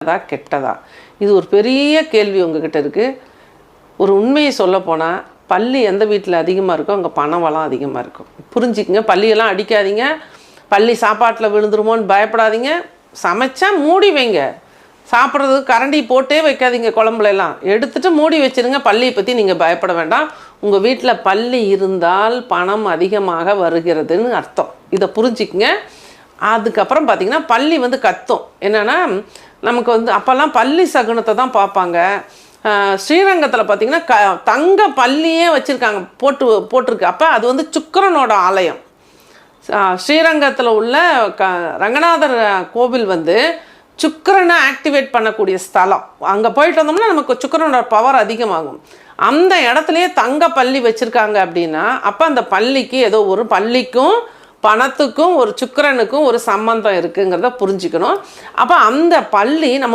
நல்லதா கெட்டதா? இது ஒரு பெரிய கேள்வி உங்ககிட்ட இருக்குது. ஒரு உண்மையை சொல்லப்போனால் பள்ளி எந்த வீட்டில் அதிகமாக இருக்கோ அங்கே பண வளம் அதிகமாக இருக்கும். புரிஞ்சுக்குங்க. பள்ளியெல்லாம் அடிக்காதீங்க. பள்ளி சாப்பாட்டில் விழுந்துருமோன்னு பயப்படாதீங்க. சமைச்சா மூடி வைங்க. சாப்பிட்றதுக்கு கரண்டி போட்டே வைக்காதீங்க. குழம்புலாம் எடுத்துகிட்டு மூடி வச்சுருங்க. பள்ளியை பற்றி நீங்கள் பயப்பட வேண்டாம். உங்கள் வீட்டில் பள்ளி இருந்தால் பணம் அதிகமாக வருகிறதுன்னு அர்த்தம். இதை புரிஞ்சுக்குங்க. அதுக்கப்புறம் பார்த்திங்கன்னா பள்ளி கத்தும். என்னென்னா நமக்கு அப்போல்லாம் பள்ளி சகுனத்தை தான் பார்ப்பாங்க. ஸ்ரீரங்கத்தில் பார்த்திங்கன்னா தங்க பள்ளியே வச்சுருக்காங்க, போட்டிருக்கு. அப்போ அது சுக்கிரனோட ஆலயம். ஸ்ரீரங்கத்தில் உள்ள ரங்கநாதர் கோவில் சுக்கிரனை ஆக்டிவேட் பண்ணக்கூடிய ஸ்தலம். அங்கே போயிட்டு வந்தோம்னா நமக்கு சுக்கிரனோட பவர் அதிகமாகும். அந்த இடத்துலையே தங்க பள்ளி வச்சுருக்காங்க அப்படின்னா அப்போ அந்த பள்ளிக்கு ஏதோ ஒரு பள்ளிக்கும் பணத்துக்கும் ஒரு சுக்கிரனுக்கும் ஒரு சம்பந்தம் இருக்குங்கிறத புரிஞ்சுக்கணும். அப்போ அந்த பள்ளி நம்ம